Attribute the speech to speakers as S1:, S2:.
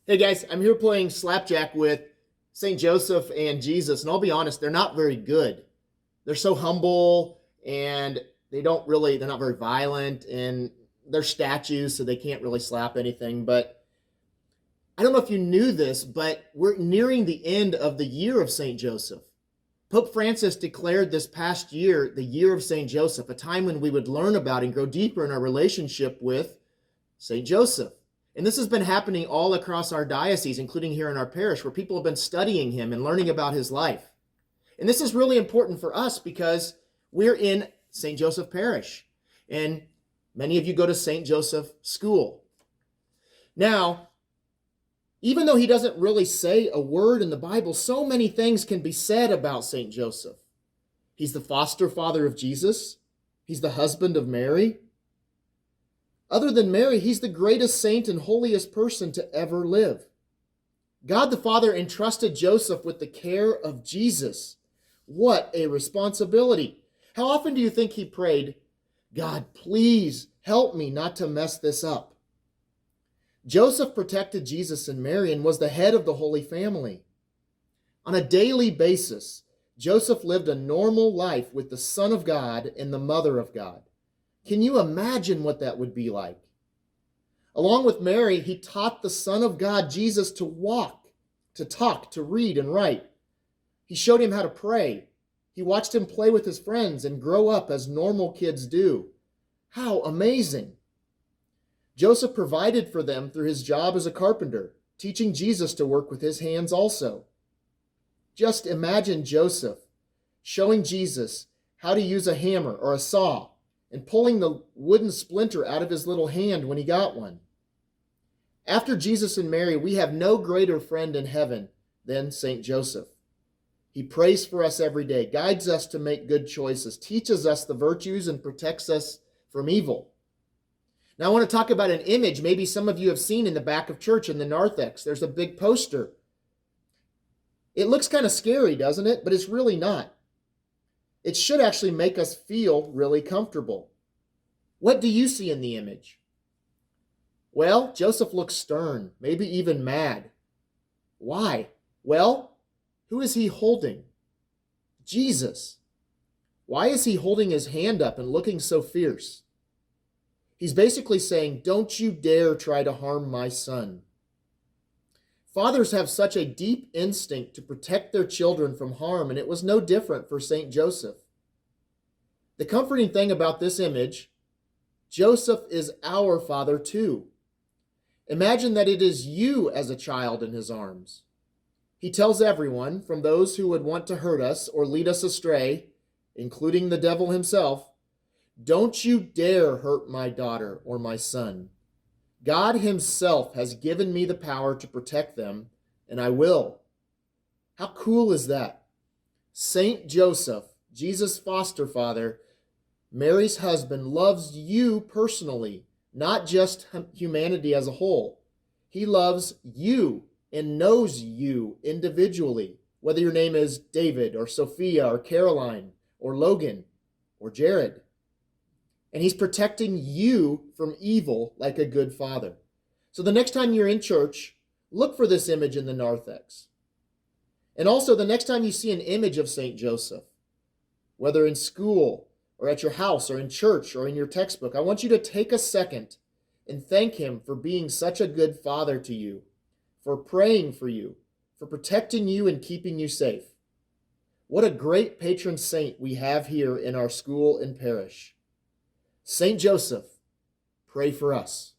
S1: Hey guys, I'm here playing Slapjack with St. Joseph and Jesus, and I'll be honest, they're not very good. They're so humble and they're not very violent, and they're statues, so they can't really slap anything. But I don't know if you knew this, but we're nearing the end of the year of St. Joseph. Pope Francis declared this past year the year of St. Joseph, a time when we would learn about and grow deeper in our relationship with St. Joseph. And this has been happening all across our diocese, including here in our parish, where people have been studying him and learning about his life. And this is really important for us because we're in St. Joseph Parish. And many of you go to St. Joseph School. Now, even though he doesn't really say a word in the Bible, so many things can be said about St. Joseph. He's the foster father of Jesus. He's the husband of Mary. Other than Mary, he's the greatest saint and holiest person to ever live. God the Father entrusted Joseph with the care of Jesus. What a responsibility. How often do you think he prayed, God, please help me not to mess this up? Joseph protected Jesus and Mary and was the head of the Holy Family. On a daily basis, Joseph lived a normal life with the Son of God and the Mother of God. Can you imagine what that would be like? Along with Mary, he taught the Son of God, Jesus, to walk, to talk, to read and write. He showed him how to pray. He watched him play with his friends and grow up as normal kids do. How amazing! Joseph provided for them through his job as a carpenter, teaching Jesus to work with his hands also. Just imagine Joseph showing Jesus how to use a hammer or a saw and pulling the wooden splinter out of his little hand when he got one. After Jesus and Mary, we have no greater friend in heaven than St. Joseph. He prays for us every day, guides us to make good choices, teaches us the virtues, and protects us from evil. Now I want to talk about an image maybe some of you have seen in the back of church in the narthex. There's a big poster. It looks kind of scary, doesn't it? But it's really not. It should actually make us feel really comfortable. What do you see in the image? Well, Joseph looks stern, maybe even mad. Why? Well, who is he holding? Jesus. Why is he holding his hand up and looking so fierce? He's basically saying, don't you dare try to harm my son. Fathers have such a deep instinct to protect their children from harm, and it was no different for St. Joseph. The comforting thing about this image, Joseph is our father too. Imagine that it is you as a child in his arms. He tells everyone, from those who would want to hurt us or lead us astray, including the devil himself, don't you dare hurt my daughter or my son. God himself has given me the power to protect them, and I will. How cool is that? Saint Joseph, Jesus' foster father, Mary's husband, loves you personally, not just humanity as a whole. He loves you and knows you individually, whether your name is David or Sophia or Caroline or Logan or Jared. And he's protecting you from evil like a good father. So the next time you're in church, look for this image in the narthex. And also the next time you see an image of St. Joseph, whether in school or at your house or in church or in your textbook, I want you to take a second and thank him for being such a good father to you, for praying for you, for protecting you and keeping you safe. What a great patron saint we have here in our school and parish. St. Joseph, pray for us.